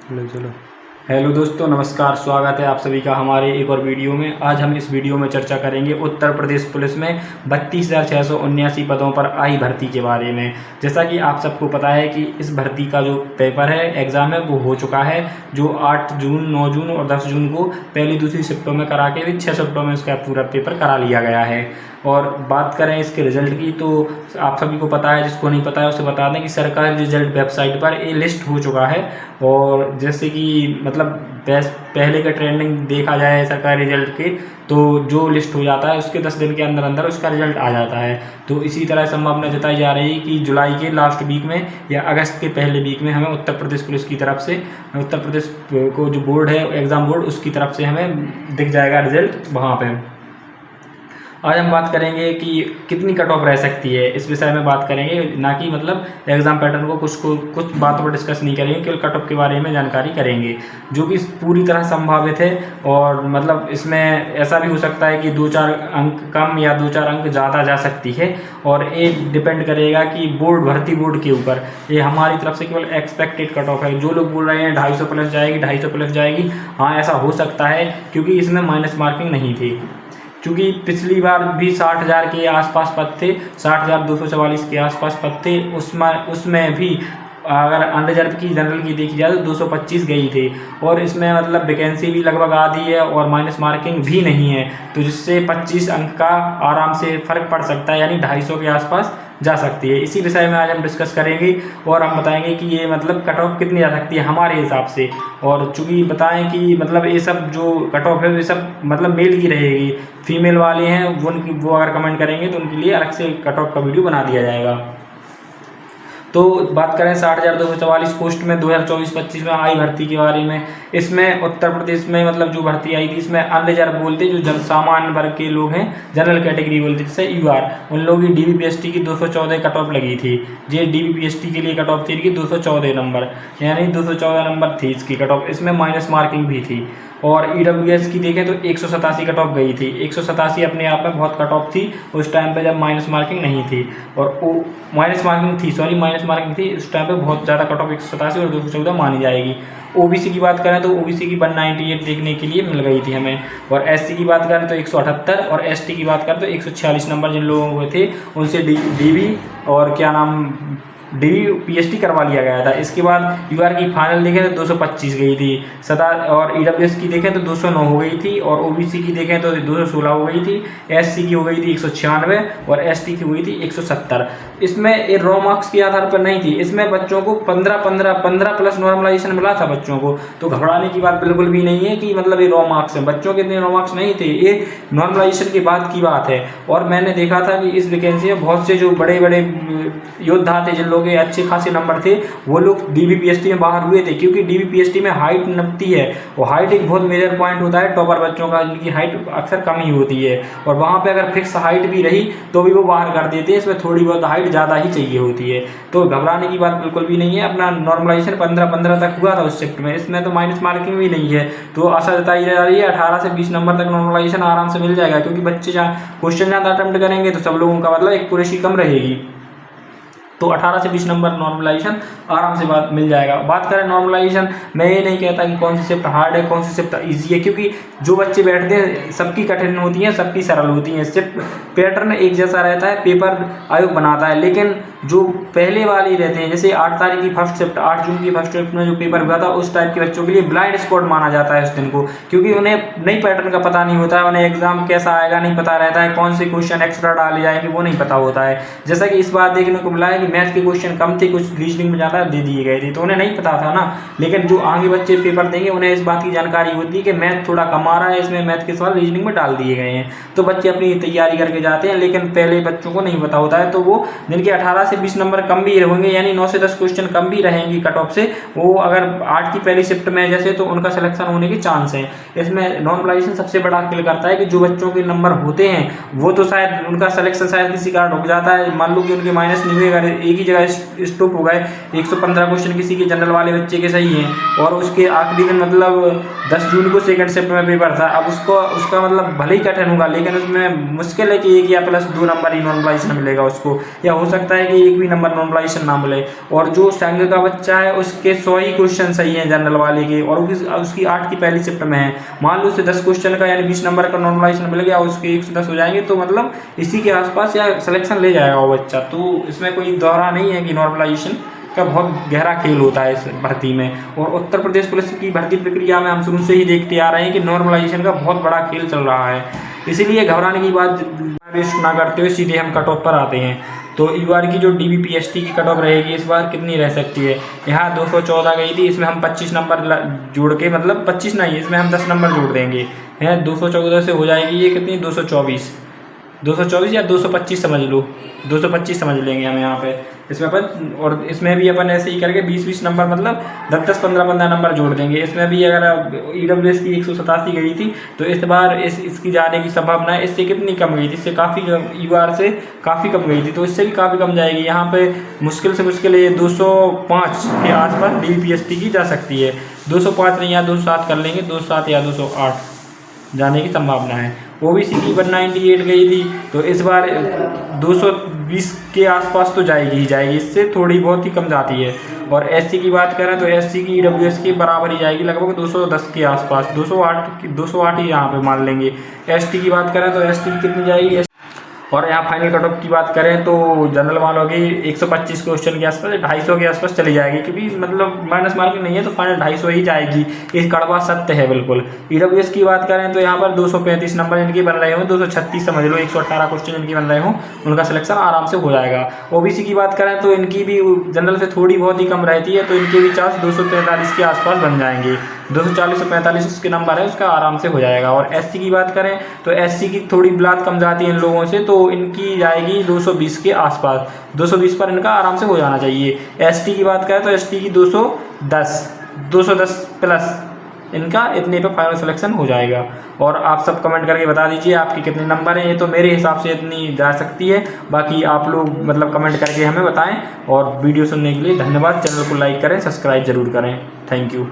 चलो चलो। हेलो दोस्तों, नमस्कार। स्वागत है आप सभी का हमारे एक और वीडियो में। आज हम इस वीडियो में चर्चा करेंगे उत्तर प्रदेश पुलिस में 32,679 पदों पर आई भर्ती के बारे में। जैसा कि आप सबको पता है कि इस भर्ती का जो पेपर है, एग्ज़ाम है, वो हो चुका है, जो 8 जून, 9 जून और 10 जून को पहली दूसरी शिफ्टों में करा के भी 6 शिफ्टों में उसका पूरा पेपर करा लिया गया है। और बात करें इसके रिज़ल्ट की, तो आप सभी को पता है, जिसको नहीं पता है उसे बता दें कि सरकारी रिजल्ट वेबसाइट पर ये लिस्ट हो चुका है। और जैसे कि मतलब पहले का ट्रेंडिंग देखा जाए सरकारी रिजल्ट के, तो जो लिस्ट हो जाता है उसके 10 दिन के अंदर अंदर उसका रिजल्ट आ जाता है। तो इसी तरह संभावना जताई जा रही है कि जुलाई के लास्ट वीक में या अगस्त के पहले वीक में हमें उत्तर प्रदेश पुलिस की तरफ से, उत्तर प्रदेश को जो बोर्ड है, एग्ज़ाम बोर्ड, उसकी तरफ से हमें दिख जाएगा रिजल्ट वहाँ पर। आज हम बात करेंगे कि कितनी कट ऑफ रह सकती है, इस विषय में बात करेंगे, ना कि मतलब एग्ज़ाम पैटर्न को कुछ बातों पर डिस्कस नहीं करेंगे, केवल कट ऑफ के बारे में जानकारी करेंगे, जो कि पूरी तरह संभावित है। और मतलब इसमें ऐसा भी हो सकता है कि 2-4 अंक कम या 2-4 अंक ज़्यादा जा सकती है। और ये डिपेंड करेगा कि भर्ती बोर्ड के ऊपर। ये हमारी तरफ से केवल एक्सपेक्टेड कट ऑफ है। जो लोग बोल रहे हैं 250 प्लस जाएगी, 250 प्लस जाएगी, हाँ ऐसा हो सकता है, क्योंकि इसमें माइनस मार्किंग नहीं थी। क्योंकि पिछली बार भी 60,000 के आसपास पद थे, 60,244 के आसपास पद थे। उसमें भी अगर अनरिजर्व की, जनरल की देखी जाए तो 225 गई थी। और इसमें मतलब वैकेंसी भी लगभग आधी है और माइनस मार्किंग भी नहीं है, तो जिससे 25 अंक का आराम से फ़र्क पड़ सकता है, यानी 250 के आसपास जा सकती है। इसी विषय में आज हम डिस्कस करेंगे और हम बताएंगे कि ये मतलब कट ऑफ कितनी जा सकती है हमारे हिसाब से। और चूँकि बताएं कि मतलब ये सब जो कट ऑफ है ये सब मतलब मेल की रहेगी, फीमेल वाले हैं वो अगर कमेंट करेंगे तो उनके लिए अलग से कट ऑफ का वीडियो बना दिया जाएगा। तो बात करें 60,244 पोस्ट में 2024-25 में आई भर्ती के बारे में। इसमें उत्तर प्रदेश में मतलब जो भर्ती आई थी, इसमें अनरिजर्व बोलते, जो सामान्य वर्ग के लोग हैं, जनरल कैटेगरी बोलते, जैसे यूआर, उन लोगों की डीबीपीएसटी की 214 कट ऑफ लगी थी। ये डीबीपीएसटी के लिए कट ऑफ थी कि 214 नंबर, यानी 214 नंबर थी इसकी कट ऑफ। इसमें माइनस मार्किंग भी थी। और ईडब्ल्यूएस की देखें तो 187 कट ऑफ गई थी। 187 अपने आप में बहुत कट ऑफ थी उस टाइम पे, जब माइनस मार्किंग नहीं थी। और वो माइनस मार्किंग थी उस टाइम पे बहुत ज़्यादा कट ऑफ 187 और 214 मानी जाएगी। ओबीसी की बात करें तो ओबीसी की 198 देखने के लिए मिल गई थी हमें। और एससी की बात करें तो 178, और एसटी की बात करें तो 146 नंबर जिन लोगों को थे उनसे डीबी और क्या नाम डीबीपीएसटी करवा लिया गया था। इसके बाद यूआर की फाइनल देखें तो 225 गई थी सदा, और ईडब्ल्यूएस की देखें तो 209 हो गई थी, और ओबीसी की देखें तो 216 हो गई थी, एससी की हो गई थी 196 और एसटी की हुई थी 170। इसमें ये रॉ मार्क्स के आधार पर नहीं थी, इसमें बच्चों को 15 प्लस नॉर्मलाइजेशन मिला था बच्चों को। तो घबराने की बात बिल्कुल भी नहीं है कि मतलब ये रॉ मार्क्स हैं, बच्चों के इतने रॉ मार्क्स नहीं थे, ये नॉर्मलाइजेशन के बाद की बात है। और मैंने देखा था कि इस वैकेंसी में बहुत से जो बड़े बड़े योद्धा थे, जिन लोगों के अच्छे खासे नंबर थे, वो लोग डीबीपीएसटी में बाहर हुए थे, क्योंकि डीबीपीएसटी में हाइट नपती है, और हाइट एक बहुत मेजर पॉइंट होता है टॉपर बच्चों का, जिनकी हाइट अक्सर कम ही होती है। और वहाँ पे अगर फिक्स हाइट भी रही तो भी वो बाहर कर देते हैं, इसमें थोड़ी बहुत हाइट ज़्यादा ही चाहिए होती है। तो घबराने की बात बिल्कुल भी नहीं है। अपना नॉर्मलाइजेशन 15 तक हुआ था उस शिफ्ट में, इसमें तो माइनस मार्किंग भी नहीं है। तो आशा जताई जा रही है 18 से 20 नंबर तक नॉर्मलाइजेशन आराम से मिल जाएगा, क्योंकि बच्चे क्वेश्चन ज़्यादा अटेम्प्ट करेंगे तो सब लोगों का मतलब एक कुरेशी कम रहेगी। तो 18 से 20 नंबर नॉर्मलाइजेशन आराम से बात मिल जाएगा। बात करें नॉर्मलाइजेशन, मैं ये नहीं कहता कि कौन सी शिफ्ट हार्ड है, कौन सी शिफ्ट ईजी है, क्योंकि जो बच्चे बैठते हैं सबकी कठिन होती हैं, सबकी सरल होती हैं। शिफ्ट पैटर्न एक जैसा रहता है, पेपर आयोग बनाता है, लेकिन जो पहले वाले रहते हैं, जैसे 8 तारीख की फर्स्ट शिफ्ट, 8 जून की फर्स्ट शिफ्ट में जो पेपर हुआ था, उस टाइप के बच्चों के लिए ब्लाइंड स्पॉट माना जाता है उस दिन को, क्योंकि उन्हें नई पैटर्न का पता नहीं होता है, उन्हें एग्जाम कैसा आएगा नहीं पता रहता है, कौन से क्वेश्चन एक्स्ट्रा डाले जाएंगे वो नहीं पता होता है। जैसा कि इस बार देखने को मिला है कि मैथ के क्वेश्चन कम थे, कुछ रीजनिंग में ज़्यादा दे दिए गए थे, तो उन्हें नहीं पता था ना। लेकिन जो आगे बच्चे पेपर देंगे उन्हें इस बात की जानकारी होती है कि मैथ थोड़ा कम आ रहा है, इसमें मैथ के सवाल रीजनिंग में डाल दिए गए हैं, तो बच्चे अपनी तैयारी करके जाते हैं। लेकिन पहले बच्चों को नहीं पता होता है, तो वो जिनके 18 से 20 नंबर कम भी होंगे, यानी 9 से 10 क्वेश्चन कम भी रहेंगी कट ऑफ से, वो अगर 8 की पहली शिफ्ट में जैसे, तो उनका सिलेक्शन होने के चांस हैं। इसमें नॉर्मलाइजेशन सबसे बड़ा किल करता है कि जो बच्चों के नंबर होते हैं वो तो शायद उनका सिलेक्शन शायद किसी कारण रुक जाता है। मान लो कि उनके माइनस नहीं हुए, अगर एक ही जगह स्टॉप हो गए, 115 क्वेश्चन किसी के जनरल वाले बच्चे के सही हैं, और उसके आखिरी दिन मतलब 10 जून को सेकंड शिफ्ट में पेपर था। अब उसका मतलब भले ही कठिन होगा, लेकिन उसमें मुश्किल है कि 1 या प्लस 2 नंबर ही नॉर्मलाइजेशन मिलेगा उसको, या हो सकता है कि 1 भी नंबर नॉर्मलाइजेशन ना मिले। और जो संघ का बच्चा है उसके 100 ही क्वेश्चन सही हैं जनरल वाले के, और उसकी 8 की पहली शिफ्ट में है। मान लो उसे 10 क्वेश्चन का यानी 20 नंबर का नॉर्मलाइजेशन मिल गया, उसके 110 हो जाएंगे, तो मतलब इसी के आसपास या सिलेक्शन ले जाएगा वो बच्चा। तो इसमें कोई दौरा नहीं है कि नॉर्मलाइजेशन का बहुत गहरा खेल होता है इस भर्ती में। और उत्तर प्रदेश पुलिस की भर्ती प्रक्रिया में हम शुरू से ही देखते आ रहे हैं कि नॉर्मलाइजेशन का बहुत बड़ा खेल चल रहा है। इसीलिए घबराने की बात वेस्ट ना करते हुए सीधे हम कट ऑफ पर आते हैं। तो इस बार की जो DBPST की कट ऑफ रहेगी इस बार कितनी रह सकती है? यहाँ 214 गई थी, इसमें हम 25 नंबर जोड़ के, मतलब 25 नहीं, इसमें हम 10 नंबर जोड़ देंगे। है 214 से हो जाएगी ये कितनी, 224 या 225 समझ लो, 225 समझ लेंगे हम यहाँ पे इसमें अपन। और इसमें भी अपन ऐसे ही करके 20-20 नंबर, मतलब 10-10, 15-15 नंबर जोड़ देंगे। इसमें भी अगर EWS की 187 गई थी, तो इस बार इसकी जाने की संभावना है। इससे कितनी कम गई थी? इससे काफ़ी इस बार से काफ़ी कम गई थी, तो इससे भी काफ़ी कम जाएगी। यहाँ पे मुश्किल से मुश्किल ये 205 के आसपास DBPST की जा सकती है। 205 नहीं, या 207 कर लेंगे, 207 या 208 जाने की संभावना है। OBC की 198 गई थी, तो इस बार 220 के आसपास तो जाएगी ही जाएगी, इससे थोड़ी बहुत ही कम जाती है। और SC की बात करें तो SC की EWS के बराबर ही जाएगी, लगभग 210 के आसपास, 208 ही यहाँ पे मान लेंगे। ST की बात करें तो ST की कितनी जाएगी? और यहाँ फाइनल कट ऑफ की बात करें तो जनरल वालों की 125 क्वेश्चन के आसपास, 250 के आसपास चली जाएगी, क्योंकि मतलब माइनस मार्किंग नहीं है, तो फाइनल 250 ही जाएगी। ये कड़वा सत्य है बिल्कुल। EWS की बात करें तो यहाँ पर 235 नंबर इनके बन रहे हों, 236 समझ लो, 118 क्वेश्चन इनके बन रहे हों, उनका सिलेक्शन आराम से हो जाएगा। OBC की बात करें तो इनकी भी जनरल से थोड़ी बहुत ही कम रहती है, तो इनके भी चांस 243 के आसपास बन जाएंगे। 240 से 45 उसके नंबर है, उसका आराम से हो जाएगा। और SC की बात करें तो SC की थोड़ी बिलात कम जाती है इन लोगों से, तो इनकी जाएगी 220 के आसपास, 220 पर इनका आराम से हो जाना चाहिए। ST की बात करें तो ST की 210 प्लस इनका, इतने पे फाइनल सिलेक्शन हो जाएगा। और आप सब कमेंट करके बता दीजिए आपके कितने नंबर हैं। ये तो मेरे हिसाब से इतनी जा सकती है, बाकी आप लोग मतलब कमेंट करके हमें बताएं। और वीडियो सुनने के लिए धन्यवाद। चैनल को लाइक करें, सब्सक्राइब जरूर करें। Thank you.